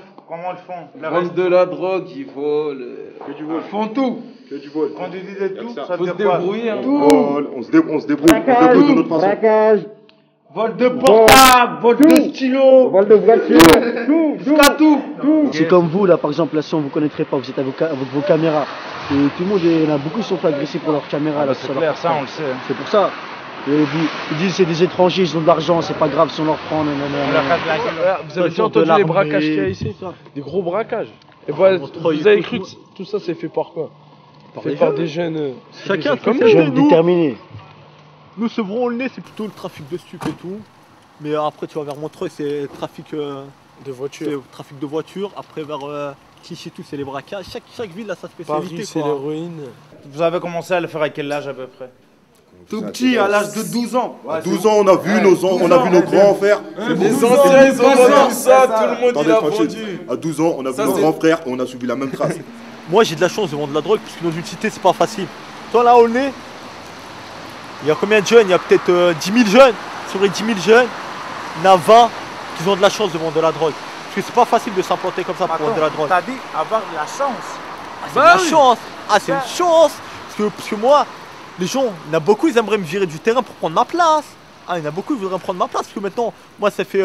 le font? Ils vendent de la drogue, ils volent. Ils font tout. Que du vol. Quand tu disais tout, ça faut veut se dire quoi? débrouiller. On se débrouille de notre façon. Braquage. Vol de portable, vol de stylo, vol de voiture, tout. C'est comme vous là par exemple, là si on vous connaîtrait pas, vous êtes avec vos caméras. Et tout le monde, il y en a beaucoup qui sont fait agresser pour leurs caméras. Là, c'est clair, ça on le sait. C'est pour ça. Ils disent c'est des étrangers, ils ont de l'argent, c'est pas grave si on leur prend. Vous avez déjà entendu les braquages qu'il y a ici? Des gros braquages. Et vous avez cru que tout ça c'est fait par quoi? Fait par des jeunes. Chacun comme des jeunes déterminés. Nous sevrons le nez, c'est plutôt le trafic de stupes et tout. Mais après tu vas vers Montreuil, c'est trafic de voitures. Trafic de voitures. Après vers Clichy tout, c'est les braquages. Chaque ville a sa spécialité. Paris, c'est l'héroïne. Vous avez commencé à le faire à quel âge à peu près? Tout petit, à l'âge de 12 ans. À 12 ans, on a vu nos grands frères. Les anciens, ils ont vendu ça, tout le monde il a vendu. À 12 ans, on a vu nos grands frères, on a suivi la même trace. Moi, j'ai de la chance de vendre de la drogue, parce que dans une cité, c'est pas facile. Toi, là, au nez, il y a combien de jeunes? Il y a peut-être 10 000 jeunes. Sur les 10 000 jeunes, il y en a 20 qui ont de la chance de vendre de la drogue. Parce que c'est pas facile de s'implanter comme ça pour vendre de la drogue. T'as dit avoir de la chance. C'est de la chance. C'est une chance. Parce que moi, les gens, il y en a beaucoup, ils aimeraient me virer du terrain pour prendre ma place. Il y en a beaucoup qui voudraient prendre ma place. Parce que maintenant, moi, ça fait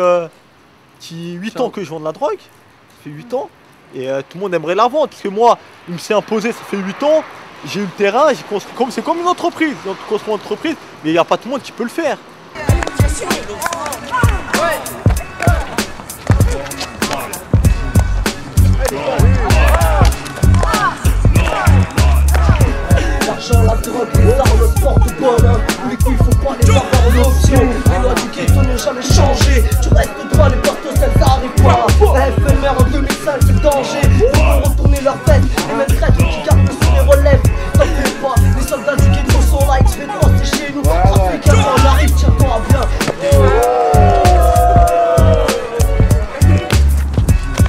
8 ans que je vends de la drogue. Ça fait 8 ans. Et tout le monde aimerait la vendre. Parce que moi, il me s'est imposé, ça fait 8 ans. j'ai eu le terrain, j'ai construit c'est comme une entreprise. On construit une entreprise, mais il n'y a pas tout le monde qui peut le faire. L'argent, la drogue, les armes, le sport de bonhomme. Les couilles, faut pas les avoir en option. Les lois du ghetto n'ont jamais changé. Tu restes droit, les portos, elles arrivent pas. La FMR en 2005, c'est danger. Faut retourner leur tête. Les mêmes traîtres qui gardent le sourire relève. T'en fais pas, les soldats du ghetto sont là. XV3, c'est chez nous. Africains, on arrive, tiens-toi à bien.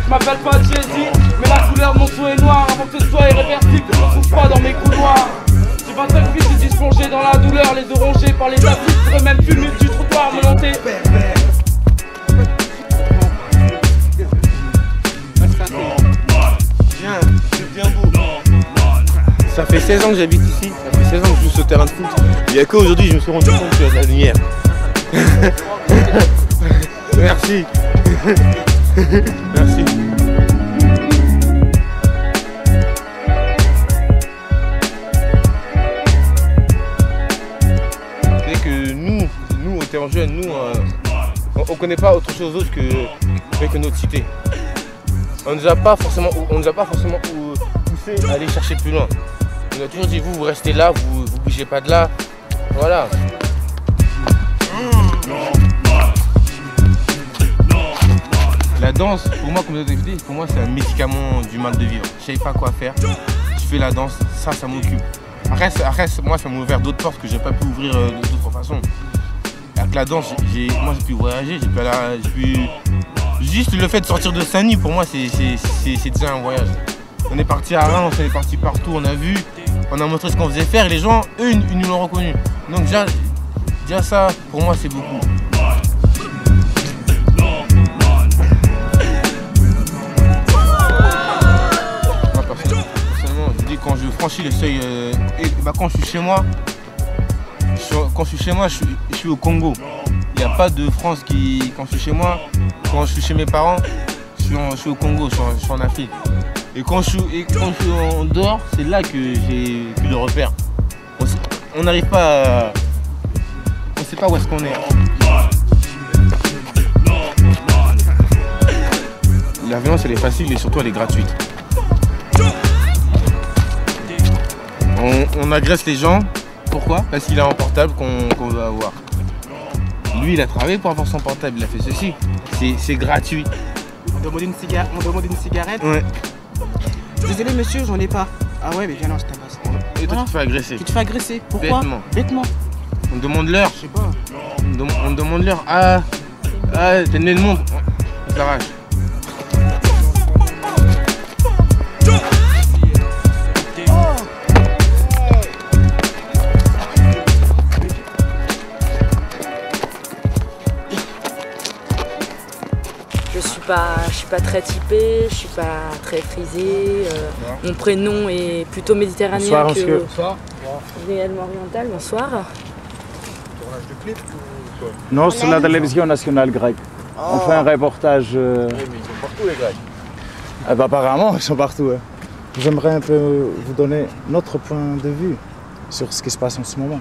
Je m'appelle pas Jay-Z, mais la couleur de mon souhait est noire. Avant que ce soit irréversible, je ne trouve pas dans mes couloirs. J'ai 25 fils qui disent plonger dans la douleur, les yeux rongés par les abus, je pourrais même fumer du trottoir, me lancer. Viens bout. Ça fait 16 ans que j'habite ici, ça fait 16 ans que je joue sur le terrain de foot. Il n'y a qu'aujourd'hui je me suis rendu compte qu'il y a de la lumière. Merci. Merci. C'est que nous étant jeunes, on connaît pas autre chose d'autre que notre cité. On nous a pas forcément poussé à aller chercher plus loin. On nous a toujours dit vous restez là, vous bougez pas de là. Voilà. La danse, pour moi, comme je l'ai dit, pour moi c'est un médicament du mal de vivre. Je savais pas quoi faire, je fais la danse, ça m'occupe. Après, moi ça m'a ouvert d'autres portes que j'ai pas pu ouvrir d'autres façons. Avec la danse, moi j'ai pu voyager, j'ai pu... Juste le fait de sortir de Saint-Denis, pour moi c'est déjà un voyage. On est parti à Reims, on est parti partout, on a vu, on a montré ce qu'on faisait faire et les gens, eux, ils nous l'ont reconnu. Donc déjà ça, pour moi c'est beaucoup. Quand je franchis le seuil, quand je suis chez moi, je suis au Congo. Il n'y a pas de France qui... Quand je suis chez moi, quand je suis chez mes parents, je suis au Congo, je suis en Afrique. Et quand je suis en dehors, c'est là que j'ai plus de repères. On n'arrive pas à... On ne sait pas où est-ce qu'on est. La violence, elle est facile et surtout elle est gratuite. On agresse les gens, pourquoi? Parce qu'il a un portable qu'on veut avoir. Lui, il a travaillé pour avoir son portable, il a fait ceci. C'est gratuit. On demande une cigarette? Ouais. Désolé monsieur, j'en ai pas. Ah ouais, mais viens là, je t'abasse. Et toi, tu te fais agresser. Tu te fais agresser, pourquoi? Bêtement. On demande l'heure. Je sais pas. On demande l'heure. Ah, t'es le monde. On s'arrache. Je suis pas très typée, je suis pas très frisée. Mon prénom est plutôt méditerranéen que réellement oriental. Bonsoir. Tournage de clip ou quoi? Non, c'est la télévision nationale grecque. On fait un reportage. Oui, mais ils sont partout les Grecs. Ah bah, apparemment, ils sont partout. Hein. J'aimerais un peu vous donner notre point de vue sur ce qui se passe en ce moment.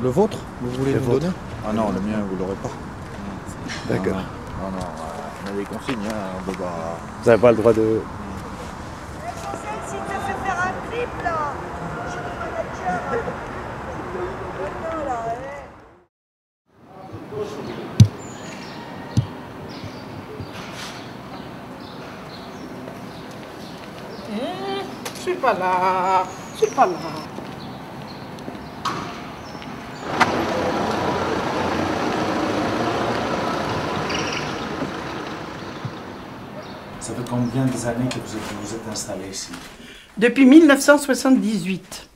Le vôtre? Vous voulez le nous vôtre? donner? Ah non, le mien, vous l'aurez pas. D'accord. Non, on a des consignes, hein, on peut pas... Vous n'avez pas le droit de... Si tu veux faire un clip là, je suis Je suis pas là, je suis pas là. Ça fait combien d'années que vous êtes installé ici? Depuis 1978.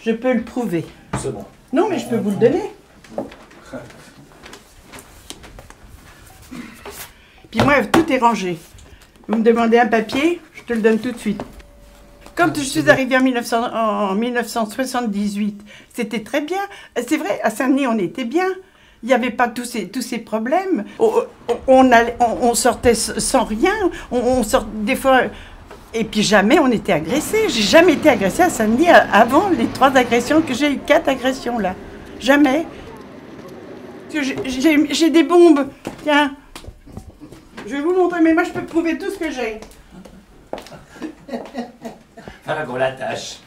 Je peux le prouver. C'est bon. Non, mais je peux vous le donner. Puis moi, tout est rangé. Vous me demandez un papier, je te le donne tout de suite. Quand je suis arrivée en 1978, c'était très bien. C'est vrai, à Saint-Denis, on était bien. Il n'y avait pas tous ces problèmes. On sortait sans rien. On sortait des fois... Et puis jamais on était agressé. J'ai jamais été agressée à Saint-Denis avant les 3 agressions que j'ai eu, 4 agressions là. Jamais. J'ai des bombes. Tiens. Je vais vous montrer, mais moi je peux prouver tout ce que j'ai. Ah, gros la tâche.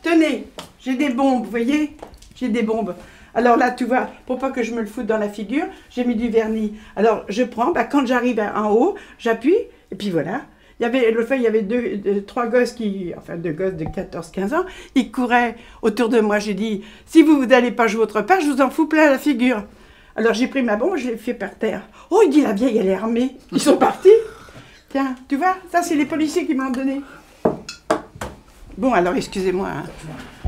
Tenez, j'ai des bombes, vous voyez? J'ai des bombes. Alors là, tu vois, pour pas que je me le foute dans la figure, j'ai mis du vernis. Alors je prends, quand j'arrive en haut, j'appuie, et puis voilà. L'autre fois, il y avait 3 gosses enfin 2 gosses de 14-15 ans, ils couraient autour de moi. J'ai dit, si vous n'allez pas jouer autre part, je vous en fous plein la figure. Alors j'ai pris ma bombe, je l'ai fait par terre. Oh, il dit, la vieille, elle est armée. Ils sont partis. Tiens, tu vois, ça c'est les policiers qui me l'ont donné. Bon, alors excusez-moi, hein.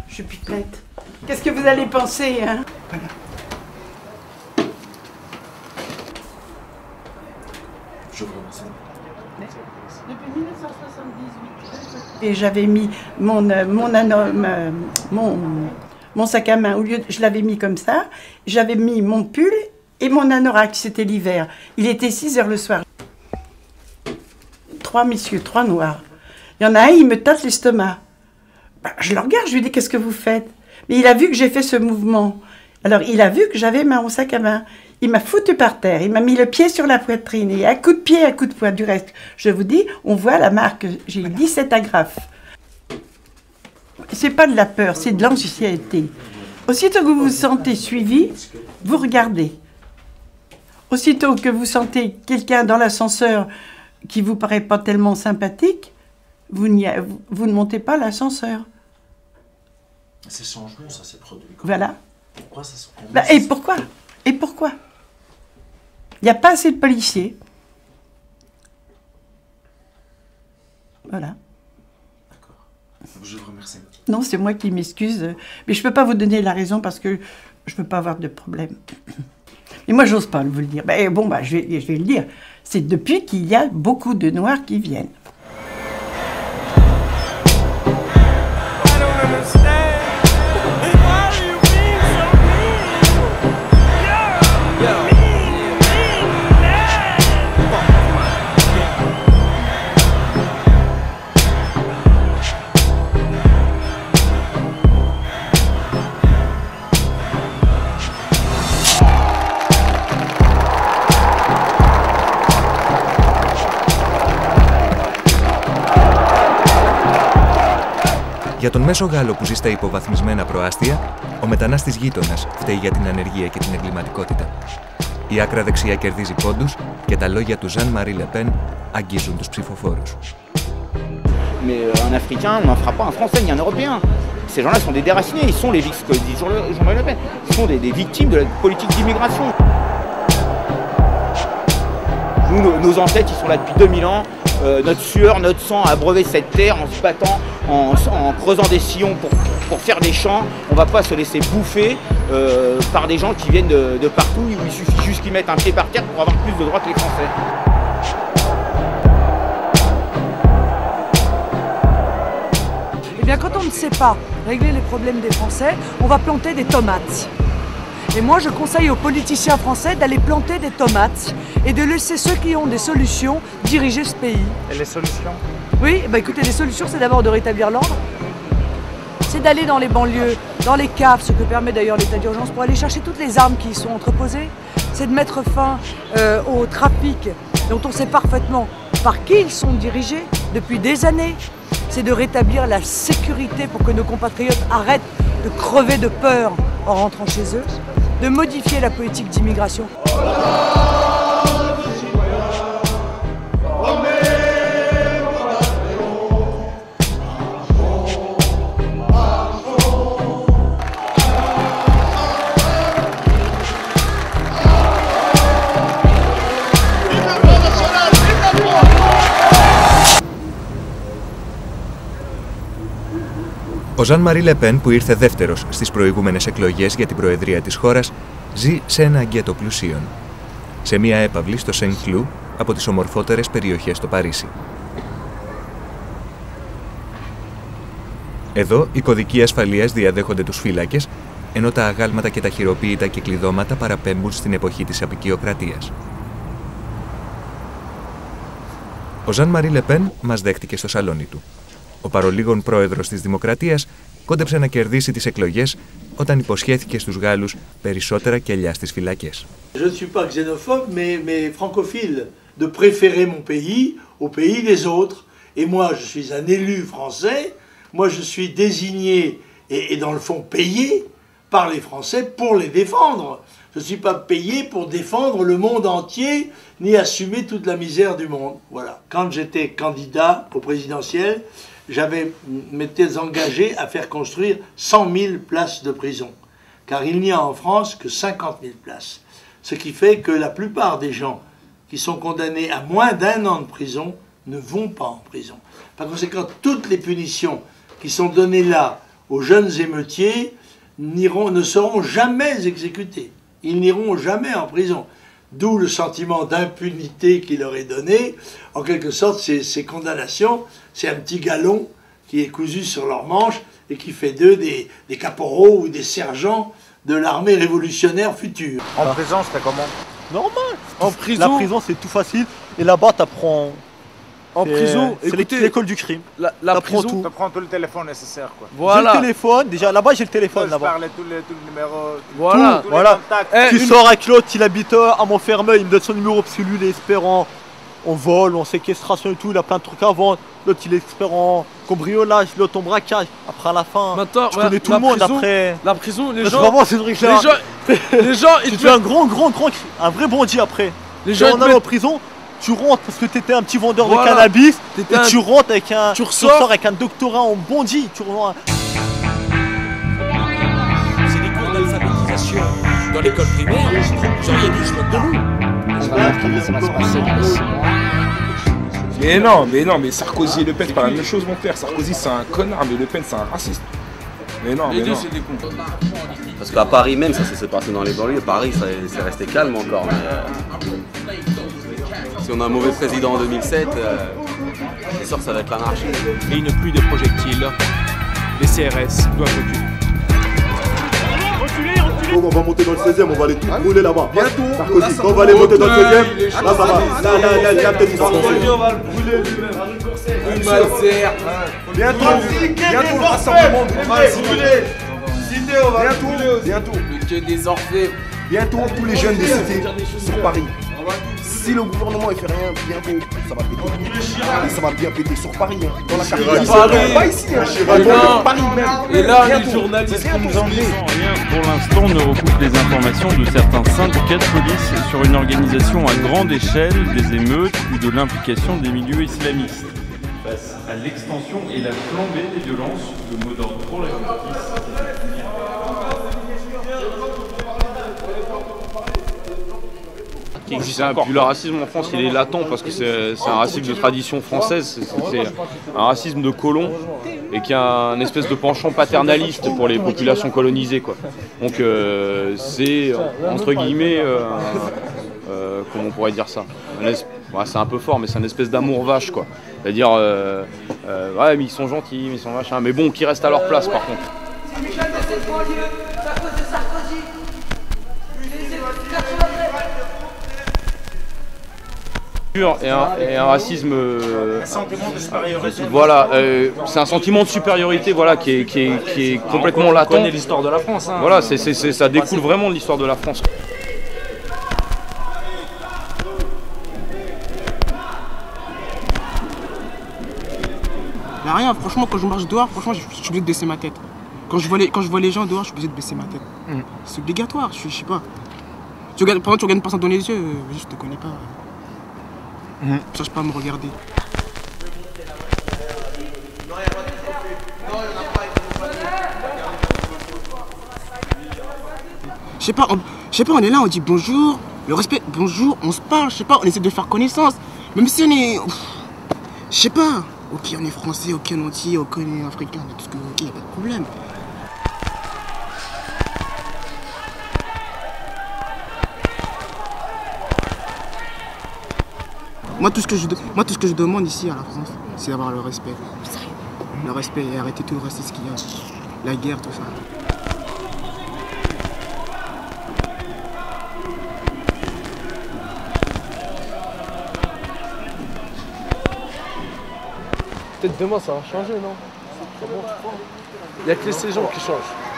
Je suis pipelette. Qu'est-ce que vous allez penser, hein? Voilà. Je vous remercie. Depuis 1978. Et j'avais mis mon sac à main, au lieu je l'avais mis comme ça, j'avais mis mon pull et mon anorak, c'était l'hiver. Il était 6 heures le soir. 3 messieurs, 3 noirs. Il y en a un, il me tâte l'estomac. Ben, je le regarde, je lui dis, qu'est-ce que vous faites? Mais il a vu que j'ai fait ce mouvement. Alors, il a vu que j'avais mon sac à main. Il m'a foutu par terre, il m'a mis le pied sur la poitrine, et à coup de pied, à coup de poing. Du reste, je vous dis, on voit la marque, j'ai 17 agrafes. C'est pas de la peur, c'est de l'anxiété. Aussitôt que vous vous sentez suivi, vous regardez. Aussitôt que vous sentez quelqu'un dans l'ascenseur qui vous paraît pas tellement sympathique, vous ne montez pas l'ascenseur. Ces changements, ça s'est produit. Voilà. Pourquoi ça se produit? Et pourquoi? Et pourquoi? Il n'y a pas assez de policiers. Voilà. D'accord. Je vous remercie. Non, c'est moi qui m'excuse. Mais je ne peux pas vous donner la raison parce que je ne peux pas avoir de problème. Mais moi, j'ose pas vous le dire. Ben, bon, je vais le dire. C'est depuis qu'il y a beaucoup de Noirs qui viennent. Για τον μέσο Γάλλο που ζει στα υποβαθμισμένα προάστια, ο μετανάστης γείτονας φταίει για την ανεργία και την εγκληματικότητα. Η άκρα δεξιά κερδίζει πόντους και τα λόγια του Ζαν Μαρί Λε Πεν αγγίζουν τους ψηφοφόρους. Mais un Africain n'en fera pas un Français ni un Européen. Ces gens-là sont des déracinés, ils sont les victimes, comme dit Jean-Marie Le Pen, ils sont des victimes de la politique d'immigration. Nous, nos ancêtres, ils sont là depuis 2000 ans. Notre sueur, notre sang a abreuvé cette terre en se battant, en creusant des sillons pour faire des champs. On ne va pas se laisser bouffer par des gens qui viennent de partout, où il suffit juste qu'ils mettent un pied par terre pour avoir plus de droits que les Français. Eh bien, quand on ne sait pas régler les problèmes des Français, on va planter des tomates. Et moi, je conseille aux politiciens français d'aller planter des tomates et de laisser ceux qui ont des solutions diriger ce pays. Et les solutions? Oui, bah écoutez, les solutions, c'est d'abord de rétablir l'ordre. C'est d'aller dans les banlieues, dans les caves, ce que permet d'ailleurs l'état d'urgence, pour aller chercher toutes les armes qui y sont entreposées. C'est de mettre fin au trafic dont on sait parfaitement par qui ils sont dirigés depuis des années. C'est de rétablir la sécurité pour que nos compatriotes arrêtent de crever de peur en rentrant chez eux, de modifier la politique d'immigration. Ο Ζαν Μαρί Λε Πεν, που ήρθε δεύτερος στις προηγούμενες εκλογές για την προεδρία της χώρας, ζει σε ένα γκέτο πλουσίων. Σε μια έπαυλη στο Σεν Κλου, από τις ομορφότερες περιοχές στο Παρίσι. Εδώ, οι κωδικοί ασφαλείας διαδέχονται τους φύλακες, ενώ τα αγάλματα και τα χειροποίητα και κλειδώματα παραπέμπουν στην εποχή της αποικιοκρατίας. Ο Ζαν Μαρί Λε Πεν μας δέχτηκε στο σαλόνι του. Ο παρολίγων πρόεδρος της Δημοκρατίας κόντεψε να κερδίσει τις εκλογές όταν υποσχέθηκε στους Γάλλους περισσότερα κελιά στις φυλακές. Je ne suis pas xénophobe, mais francophile, de préférer mon pays au pays des autres. Et moi, je suis un élu français. Moi, je suis désigné et dans le fond payé par les Français pour les défendre. Je ne suis pas payé pour défendre le monde entier ni assumer toute la misère du monde. Voilà. Quand j'étais candidat au présidentiel, m'étais engagé à faire construire 100 000 places de prison. Car il n'y a en France que 50 000 places. Ce qui fait que la plupart des gens qui sont condamnés à moins d'1 an de prison ne vont pas en prison. Par conséquent, toutes les punitions qui sont données là aux jeunes émeutiers ne seront jamais exécutées. Ils n'iront jamais en prison. D'où le sentiment d'impunité qui leur est donné. En quelque sorte, ces condamnations, c'est un petit galon qui est cousu sur leur manche et qui fait d'eux des caporaux ou des sergents de l'armée révolutionnaire future. En prison, c'était comment? Normal. En prison. La prison, c'est tout facile. Et là-bas, t'apprends. En prison, c'est l'école du crime. La prison. Tu prends tout le téléphone nécessaire, quoi. Voilà. J'ai le téléphone. Déjà, là-bas, j'ai le téléphone. Je parle tous les numéros. Voilà. Tous Voilà. les contacts. Tu sors avec l'autre, il habite à Montfermeil, il me donne son numéro parce que lui, il est expert en vol, en séquestration et tout. Il a plein de trucs à vendre. L'autre, il est expert en cambriolage, l'autre en braquage. Après, à la fin, je connais tout le monde. Après, la prison, les gens. Vraiment, c'est vrai que les gens, tu fais un vrai bandit après. Les gens, on allait en prison. Tu rentres parce que t'étais un petit vendeur de cannabis et tu rentres avec tu ressors avec un doctorat en bandit. Tu rentres. C'est des cours d'alphabétisation dans l'école primaire. Vous auriez dû se moquer de nous. Mais Sarkozy et Le Pen, c'est pas la même chose, mon père. Sarkozy, c'est un connard, mais Le Pen, c'est un raciste. Mais non, les deux, c'est des cons. Parce qu'à Paris même, ça s'est passé dans les banlieues. Paris, c'est resté calme encore. Mais, si on a un mauvais président en 2007, c'est sûr que ça va être l'anarchie. Et une pluie de projectiles. Les CRS doivent reculer. On va monter dans le 16e, on va aller tout brûler là-bas. Bientôt, Sarkozy, quand on va aller monter dans le 16e, là ça va. Là, peut-être il va monter. On va le brûler lui-même. Bientôt, le rassemblement. On va le brûler. Bientôt. Le quai des orfèvres. Bientôt, tous les jeunes des cités sur Paris. Si le gouvernement ne fait rien, bientôt, ça va péter. Ça va bien péter sur Paris, hein, dans la capitale. Pas ici, Paris même. Et là, les journalistes nous en disent. Rien pour l'instant ne recoupe les informations de certains syndicats de police sur une organisation à grande échelle des émeutes ou de l'implication des milieux islamistes. Face à l'extension et la flambée des violences, le mot d'ordre pour la justice. Puis le racisme en France, il est latent parce que c'est un racisme de tradition française, c'est un racisme de colon et qui a un espèce de penchant paternaliste pour les populations colonisées, quoi. Donc c'est entre guillemets, comment on pourrait dire ça, c'est un peu fort, mais c'est une espèce d'amour vache, quoi. C'est-à-dire, ouais, mais ils sont gentils, mais ils sont machins, mais bon, qui restent à leur place par contre. Et un racisme, voilà, c'est un sentiment de supériorité, voilà, qui est complètement latent. On connaît l'histoire de la France. Hein. Voilà, ça découle vraiment de l'histoire de la France. Bah rien, franchement, quand je marche dehors, franchement, je suis obligé de baisser ma tête. Quand je vois les gens dehors, je suis obligé de baisser ma tête. C'est obligatoire, je sais pas. Pendant que tu regardes une personne dans les yeux, je te connais pas. Cherche pas à me regarder. Je sais pas, on est là, on dit bonjour, le respect, bonjour, on se parle, je sais pas, on essaie de faire connaissance. Même si on est... Je sais pas. Ok, on est français, ok, on est entier, ok, on est africain, tout ce que... Ok, y a pas de problème. Moi, tout ce que je demande ici à la France, c'est d'avoir le respect. Le respect et arrêter tout le racisme qu'il y a. La guerre, tout ça. Peut-être demain ça va changer, non? Il n'y a que les saisons qui changent.